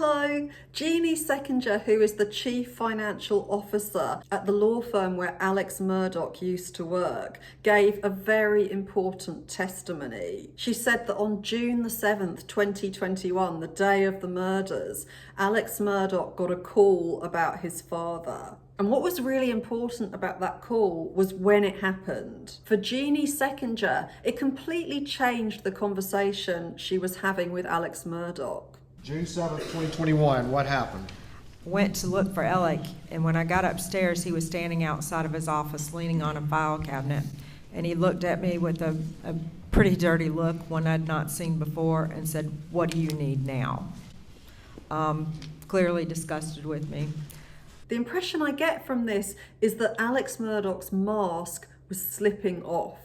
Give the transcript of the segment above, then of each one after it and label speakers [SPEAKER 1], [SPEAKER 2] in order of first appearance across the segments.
[SPEAKER 1] Hello, Jeannie Seconder, who is the Chief Financial Officer at the law firm where Alex Murdaugh used to work, gave a very important testimony. She said that on June the 7th, 2021, the day of the murders, Alex Murdaugh got a call about his father. And what was really important about that call was when it happened. For Jeannie Seconder, it completely changed the conversation she was having with Alex Murdaugh.
[SPEAKER 2] June 7th, 2021, what happened?
[SPEAKER 3] Went to look for Alec, and when I got upstairs, he was standing outside of his office leaning on a file cabinet, and he looked at me with a pretty dirty look, one I'd not seen before, and said, "What do you need now?" Clearly disgusted with me.
[SPEAKER 1] The impression I get from this is that Alex Murdaugh's mask was slipping off.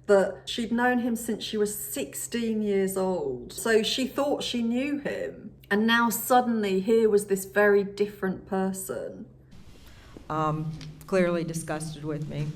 [SPEAKER 1] That she'd known him since she was 16 years old. So she thought she knew him. And now suddenly here was this very different person.
[SPEAKER 3] Clearly disgusted with me.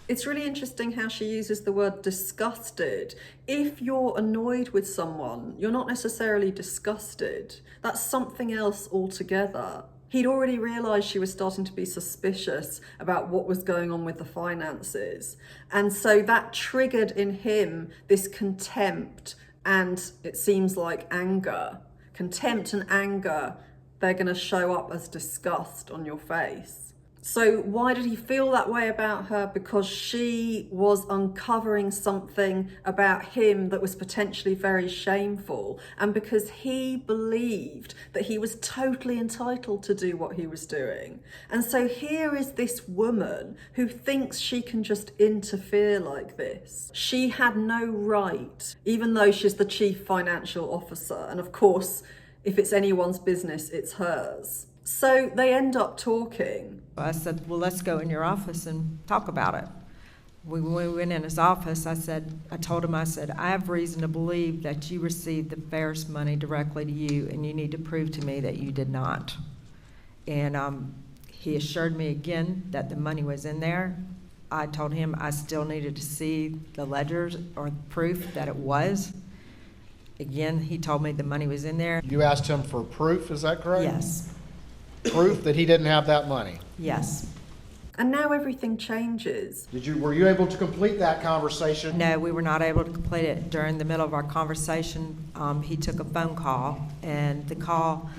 [SPEAKER 1] It's really interesting how she uses the word disgusted. If you're annoyed with someone, you're not necessarily disgusted. That's something else altogether. He'd already realised she was starting to be suspicious about what was going on with the finances. And so that triggered in him this contempt and it seems like anger. Contempt and anger, they're going to show up as disgust on your face. So why did he feel that way about her? Because she was uncovering something about him that was potentially very shameful, and because he believed that he was totally entitled to do what he was doing. And so here is this woman who thinks she can just interfere like this. She had no right, even though she's the chief financial officer. And of course, if it's anyone's business, it's hers. So they end up talking.
[SPEAKER 3] I said, "Well, let's go in your office and talk about it." When we went in his office, I told him, I said, "I have reason to believe that you received the Ferris money directly to you, and you need to prove to me that you did not." And he assured me again that the money was in there. I told him I still needed to see the ledgers or proof that it was. Again, he told me the money was in there.
[SPEAKER 2] You asked him for proof, is that correct?
[SPEAKER 3] Yes.
[SPEAKER 2] Proof that he didn't have that money.
[SPEAKER 3] Yes.
[SPEAKER 1] And now everything changes.
[SPEAKER 2] Were you able to complete that conversation?
[SPEAKER 3] No, we were not able to complete it. During the middle of our conversation, he took a phone call, and the call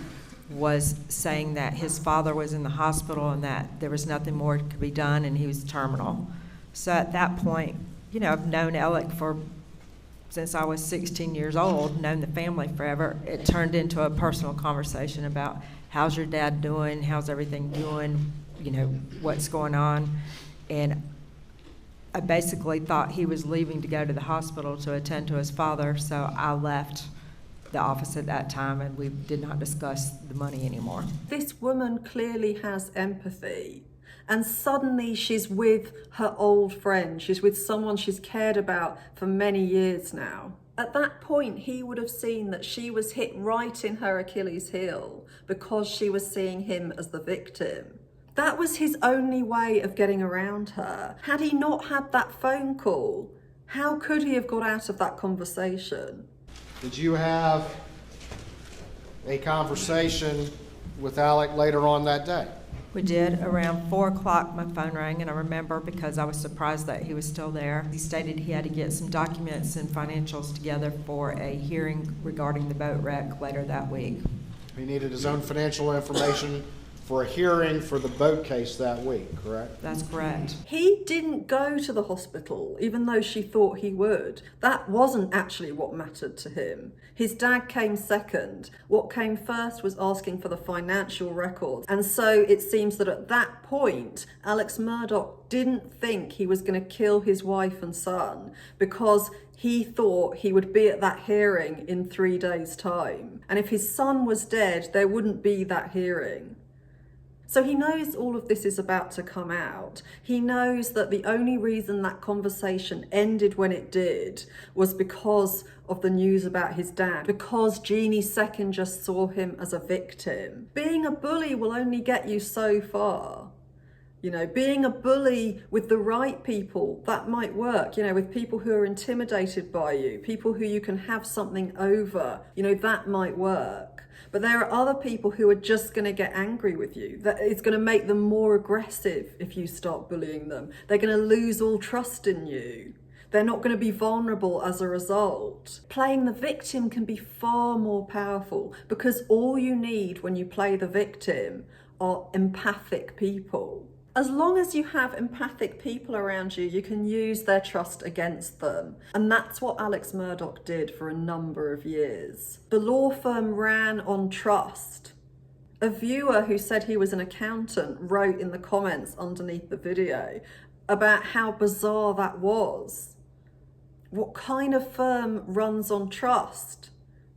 [SPEAKER 3] was saying that his father was in the hospital and that there was nothing more that could be done and he was terminal. So at that point, I've known Alec since I was 16 years old, known the family forever. It turned into a personal conversation about, how's your dad doing? How's everything doing? What's going on? And I basically thought he was leaving to go to the hospital to attend to his father, so I left the office at that time and we did not discuss the money anymore.
[SPEAKER 1] This woman clearly has empathy. And suddenly she's with her old friend. She's with someone she's cared about for many years now. At that point, he would have seen that she was hit right in her Achilles heel because she was seeing him as the victim. That was his only way of getting around her. Had he not had that phone call, how could he have got out of that conversation?
[SPEAKER 2] Did you have a conversation with Alec later on that day?
[SPEAKER 3] We did. Around 4 o'clock, my phone rang, and I remember because I was surprised that he was still there. He stated he had to get some documents and financials together for a hearing regarding the boat wreck later that week.
[SPEAKER 2] He needed his own financial information for a hearing for the boat case that week, correct?
[SPEAKER 3] That's correct.
[SPEAKER 1] He didn't go to the hospital, even though she thought he would. That wasn't actually what mattered to him. His dad came second. What came first was asking for the financial records. And so it seems that at that point, Alex Murdaugh didn't think he was going to kill his wife and son because he thought he would be at that hearing in 3 days' time. And if his son was dead, there wouldn't be that hearing. So he knows all of this is about to come out. He knows that the only reason that conversation ended when it did was because of the news about his dad, because Jeannie Seconder saw him as a victim. Being a bully will only get you so far. Being a bully with the right people, that might work, with people who are intimidated by you, people who you can have something over, that might work. But there are other people who are just going to get angry with you. That it's going to make them more aggressive if you start bullying them. They're going to lose all trust in you. They're not going to be vulnerable as a result. Playing the victim can be far more powerful because all you need when you play the victim are empathic people. As long as you have empathic people around you, you can use their trust against them. And that's what Alex Murdaugh did for a number of years. The law firm ran on trust. A viewer who said he was an accountant wrote in the comments underneath the video about how bizarre that was. What kind of firm runs on trust?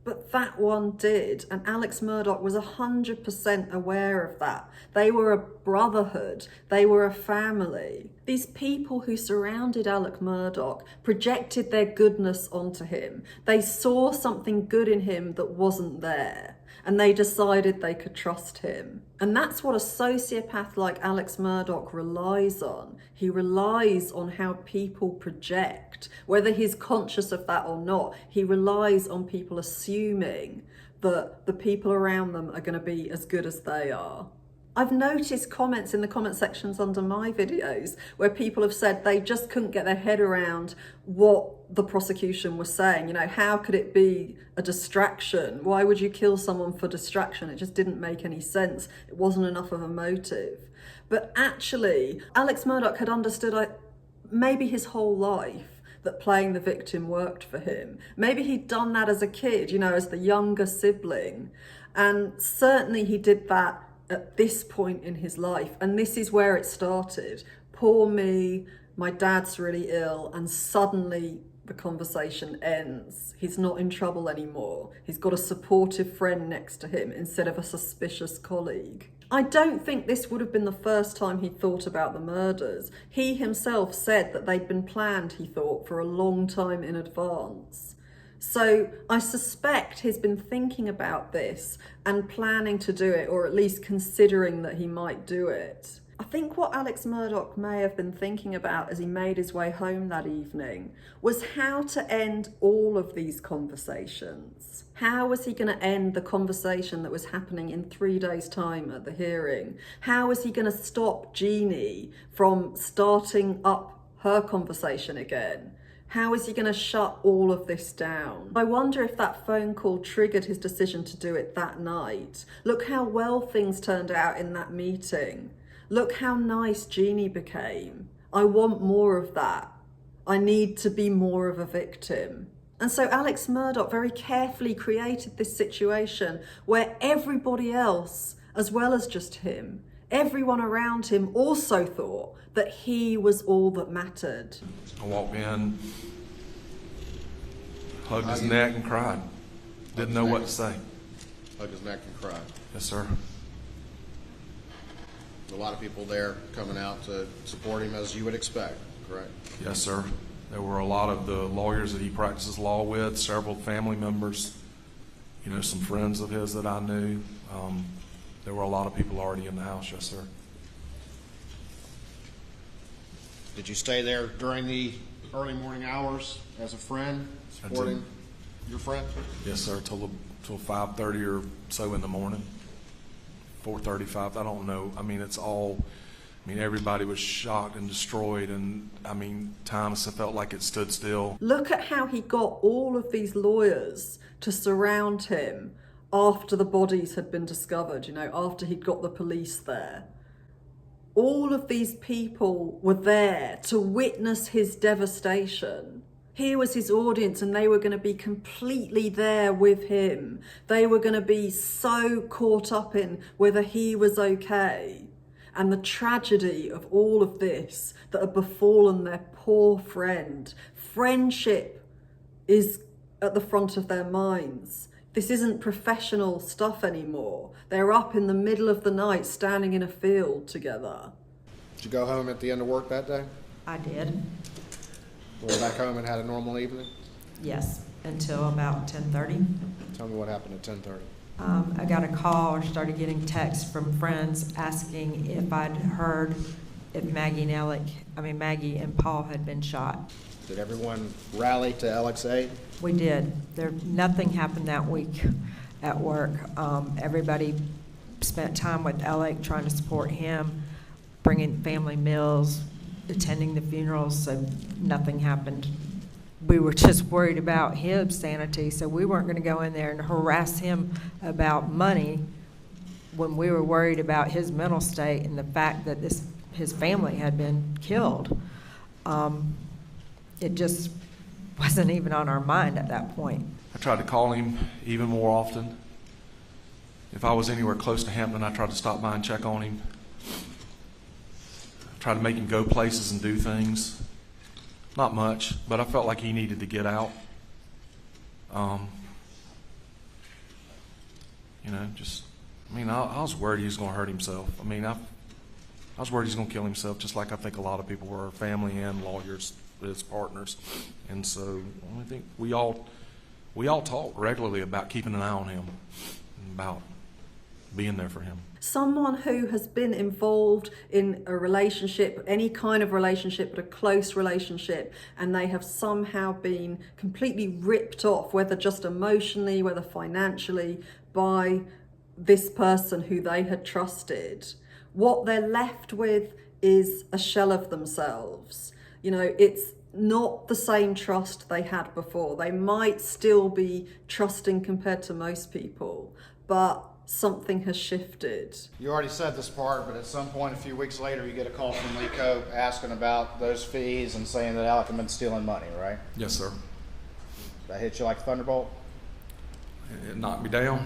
[SPEAKER 1] But that one did, and Alex Murdaugh was 100% aware of that. They were a brotherhood, they were a family. These people who surrounded Alex Murdaugh projected their goodness onto him. They saw something good in him that wasn't there, and they decided they could trust him. And that's what a sociopath like Alex Murdaugh relies on. He relies on how people project. Whether he's conscious of that or not, he relies on people assuming that the people around them are going to be as good as they are. I've noticed comments in the comment sections under my videos where people have said they just couldn't get their head around what the prosecution was saying. You know, how could it be a distraction? Why would you kill someone for distraction? It just didn't make any sense. It wasn't enough of a motive. But actually, Alex Murdaugh had understood maybe his whole life that playing the victim worked for him. Maybe he'd done that as a kid, you know, as the younger sibling. And certainly he did that at this point in his life, and this is where it started. Poor me, my dad's really ill, and suddenly the conversation ends. He's not in trouble anymore. He's got a supportive friend next to him instead of a suspicious colleague. I don't think this would have been the first time he thought about the murders. He himself said that they'd been planned, he thought, for a long time in advance. So I suspect he's been thinking about this and planning to do it, or at least considering that he might do it. I think what Alex Murdaugh may have been thinking about as he made his way home that evening was how to end all of these conversations. How was he going to end the conversation that was happening in 3 days' time at the hearing? How was he going to stop Jeannie from starting up her conversation again? How is he going to shut all of this down? I wonder if that phone call triggered his decision to do it that night. Look how well things turned out in that meeting. Look how nice Jeannie became. I want more of that. I need to be more of a victim. And so Alex Murdaugh very carefully created this situation where everybody else, as well as just him, everyone around him also thought that he was all that mattered.
[SPEAKER 4] I walked in, hugged his neck and cried. Didn't know what to say.
[SPEAKER 2] Hugged his neck and cried.
[SPEAKER 4] Yes, sir.
[SPEAKER 2] A lot of people there coming out to support him as you would expect, correct?
[SPEAKER 4] Yes, sir. There were a lot of the lawyers that he practices law with, several family members, you know, some friends of his that I knew. There were a lot of people already in the house, yes, sir.
[SPEAKER 2] Did you stay there during the early morning hours as a friend, supporting your friend?
[SPEAKER 4] Yes, sir, till 5:30 or so in the morning. 4:35, I don't know. I mean, it's all, I mean, everybody was shocked and destroyed, and I mean, times it felt like it stood still.
[SPEAKER 1] Look at how he got all of these lawyers to surround him after the bodies had been discovered, you know, after he'd got the police there. All of these people were there to witness his devastation. Here was his audience, and they were going to be completely there with him. They were going to be so caught up in whether he was okay and the tragedy of all of this that had befallen their poor friend. Friendship is at the front of their minds. This isn't professional stuff anymore. They're up in the middle of the night standing in a field together.
[SPEAKER 2] Did you go home at the end of work that day?
[SPEAKER 3] I did,
[SPEAKER 2] Went back home and had a normal evening?
[SPEAKER 3] yes, until about 10:30.
[SPEAKER 2] Tell me what happened at 10:30.
[SPEAKER 3] I got a call or started getting texts from friends asking if I'd heard if Maggie and Paul had been shot.
[SPEAKER 2] Did everyone rally to Alex aid?
[SPEAKER 3] We did. Nothing happened that week. at work. Everybody spent time with Alec, trying to support him, bringing family meals, attending the funerals, so nothing happened. We were just worried about his sanity, so we weren't going to go in there and harass him about money when we were worried about his mental state and the fact that his family had been killed. It just wasn't even on our mind at that point.
[SPEAKER 4] I tried to call him even more often. If I was anywhere close to Hampton, I tried to stop by and check on him. I tried to make him go places and do things. Not much, but I felt like he needed to get out. I was worried he was going to hurt himself. I was worried he was going to kill himself, just like I think a lot of people were, family and lawyers, his partners. And so I think we all talk regularly about keeping an eye on him, about being there for him.
[SPEAKER 1] Someone who has been involved in a relationship, any kind of relationship, but a close relationship, and they have somehow been completely ripped off, whether just emotionally, whether financially, by this person who they had trusted. What they're left with is a shell of themselves. It's not the same trust they had before. They might still be trusting compared to most people, but something has shifted.
[SPEAKER 2] You already said this part, but at some point a few weeks later, you get a call from Lee Cope asking about those fees and saying that Alec had been stealing money, right?
[SPEAKER 4] Yes, sir.
[SPEAKER 2] That hit you like a thunderbolt?
[SPEAKER 4] It knocked me down.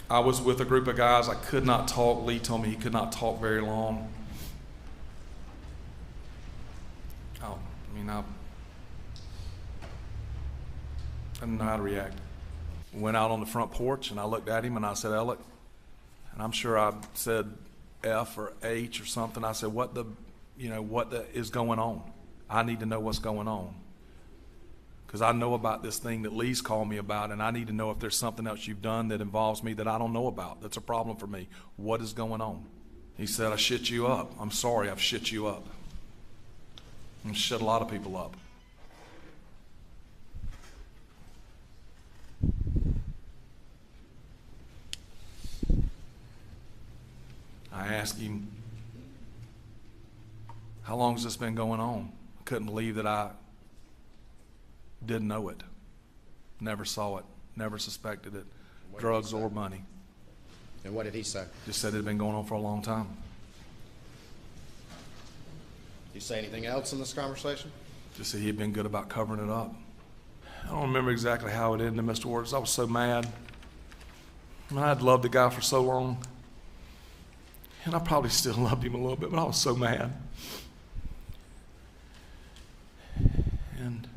[SPEAKER 4] I was with a group of guys. I could not talk. Lee told me he could not talk very long. I didn't know how to react. Went out on the front porch and I looked at him and I said, Alec, and I'm sure I said F or H or something. I said, what is going on? I need to know what's going on. Because I know about this thing that Lee's called me about, and I need to know if there's something else you've done that involves me that I don't know about. That's a problem for me. What is going on? He said, I shit you up. I'm sorry, I've shit you up. And shit a lot of people up. I asked him, how long has this been going on? I couldn't believe that I didn't know it, never saw it, never suspected it, drugs or money.
[SPEAKER 2] And what did he say?
[SPEAKER 4] Just said it had been going on for a long time.
[SPEAKER 2] Did you say anything else in this conversation?
[SPEAKER 4] Just said he had been good about covering it up. I don't remember exactly how it ended, Mr. Waters. I was so mad. I'd loved the guy for so long. And I probably still loved him a little bit, but I was so mad. And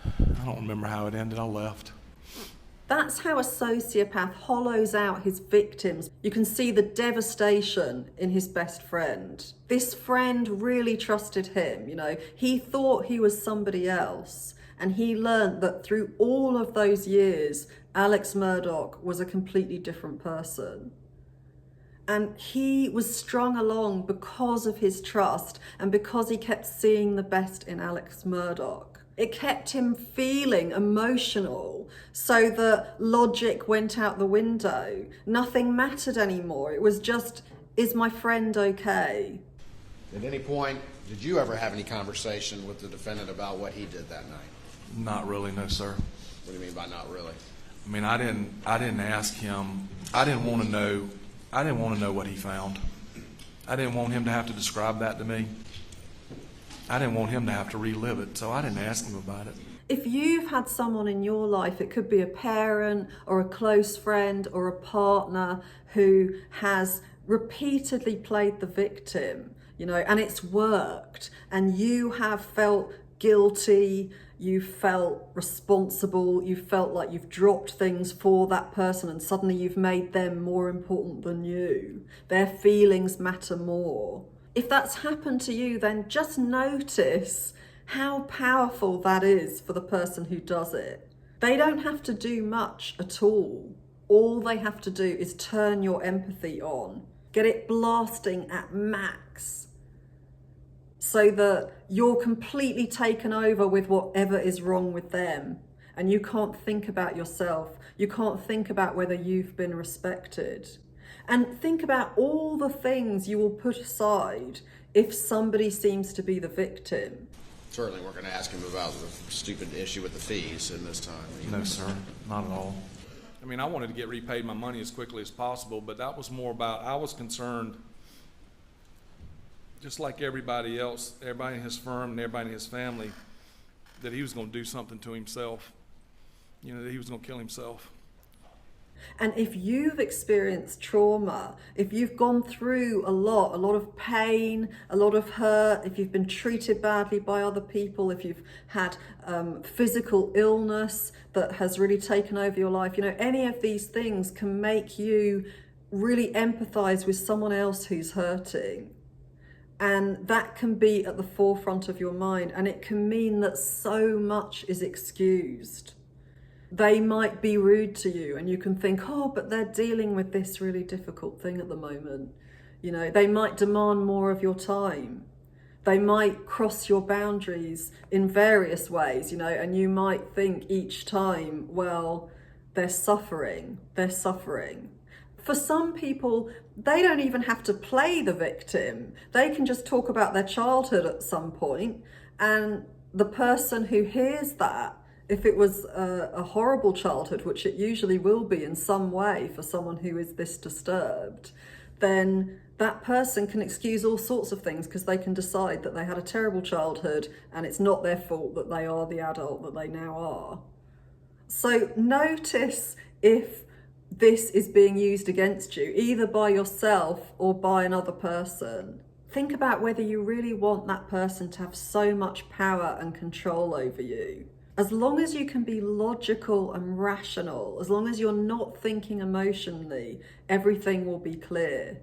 [SPEAKER 4] I don't remember how it ended. I left.
[SPEAKER 1] That's how a sociopath hollows out his victims. You can see the devastation in his best friend. This friend really trusted him, He thought he was somebody else. And he learned that through all of those years, Alex Murdaugh was a completely different person. And he was strung along because of his trust and because he kept seeing the best in Alex Murdaugh. It kept him feeling emotional so that logic went out the window. Nothing mattered anymore. It was just, is my friend okay?
[SPEAKER 2] At any point, did you ever have any conversation with the defendant about what he did that night?
[SPEAKER 4] Not really, no, sir.
[SPEAKER 2] What do you mean by not really?
[SPEAKER 4] I didn't ask him. I didn't want to know what he found. I didn't want him to have to describe that to me. I didn't want him to have to relive it, so I didn't ask him about it.
[SPEAKER 1] If you've had someone in your life, it could be a parent or a close friend or a partner who has repeatedly played the victim, and it's worked, and you have felt guilty, you felt responsible, you felt like you've dropped things for that person and suddenly you've made them more important than you. Their feelings matter more. If that's happened to you, then just notice how powerful that is for the person who does it. They don't have to do much at all. All they have to do is turn your empathy on, get it blasting at max, so that you're completely taken over with whatever is wrong with them. and you can't think about yourself. You can't think about whether you've been respected. And think about all the things you will put aside if somebody seems to be the victim.
[SPEAKER 5] Certainly we're going to ask him about the stupid issue with the fees in this time.
[SPEAKER 4] No, sir, not at all.
[SPEAKER 6] I mean, I wanted to get repaid my money as quickly as possible, but that was more about, I was concerned, just like everybody else, everybody in his firm and everybody in his family, that he was going to do something to himself, you know, that he was going to kill himself.
[SPEAKER 1] And if you've experienced trauma, if you've gone through a lot of pain, a lot of hurt, if you've been treated badly by other people, if you've had physical illness that has really taken over your life, you know, any of these things can make you really empathize with someone else who's hurting. And that can be at the forefront of your mind, and it can mean that so much is excused. They might be rude to you and you can think, oh, but they're dealing with this really difficult thing at the moment. You know, they might demand more of your time. They might cross your boundaries in various ways, you know, and you might think each time, well, they're suffering. For some people, they don't even have to play the victim. They can just talk about their childhood at some point, and the person who hears that, if it was a horrible childhood, which it usually will be in some way for someone who is this disturbed, then that person can excuse all sorts of things because they can decide that they had a terrible childhood and it's not their fault that they are the adult that they now are. So notice if this is being used against you, either by yourself or by another person. Think about whether you really want that person to have so much power and control over you. As long as you can be logical and rational, as long as you're not thinking emotionally, everything will be clear.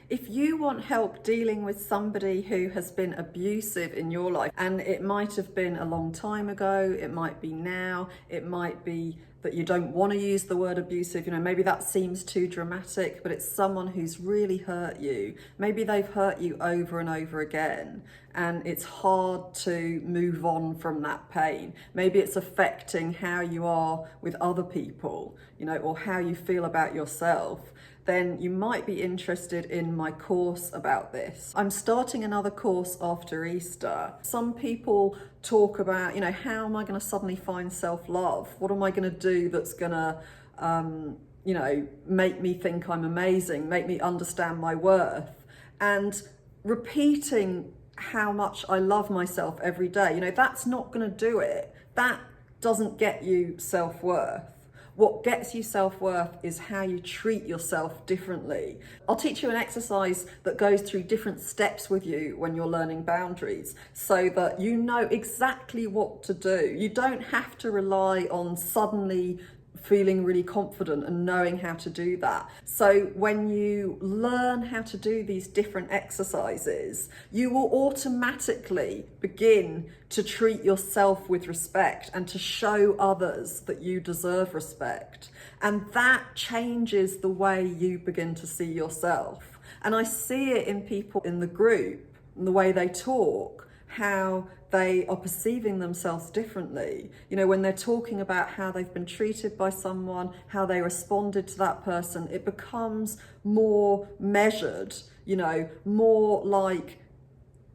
[SPEAKER 1] If you want help dealing with somebody who has been abusive in your life, and it might have been a long time ago, it might be now, it might be that you don't want to use the word abusive, you know, maybe that seems too dramatic, but it's someone who's really hurt you. Maybe they've hurt you over and over again, and it's hard to move on from that pain. Maybe it's affecting how you are with other people, you know, or how you feel about yourself. Then you might be interested in my course about this. I'm starting another course after Easter. Some people talk about, you know, how am I going to suddenly find self-love? What am I going to do that's going to, you know, make me think I'm amazing, make me understand my worth? And repeating how much I love myself every day, you know, that's not going to do it. That doesn't get you self-worth. What gets you self-worth is how you treat yourself differently. I'll teach you an exercise that goes through different steps with you when you're learning boundaries so that you know exactly what to do. You don't have to rely on suddenly feeling really confident and knowing how to do that. So when you learn how to do these different exercises, you will automatically begin to treat yourself with respect and to show others that you deserve respect. And that changes the way you begin to see yourself. And I see it in people in the group, in the way they talk, how they are perceiving themselves differently. You know, when they're talking about how they've been treated by someone, how they responded to that person, it becomes more measured, you know, more like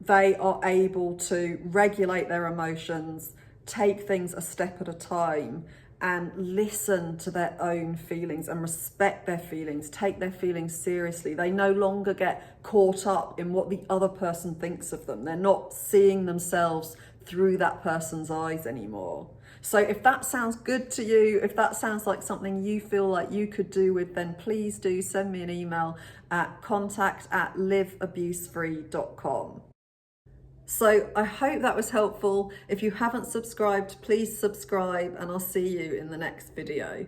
[SPEAKER 1] they are able to regulate their emotions, take things a step at a time, and listen to their own feelings and respect their feelings, take their feelings seriously. They no longer get caught up in what the other person thinks of them. They're not seeing themselves through that person's eyes anymore. So if that sounds good to you, if that sounds like something you feel like you could do with, then please do send me an email at contact@liveabusefree.com. So I hope that was helpful. If you haven't subscribed, please subscribe, and I'll see you in the next video.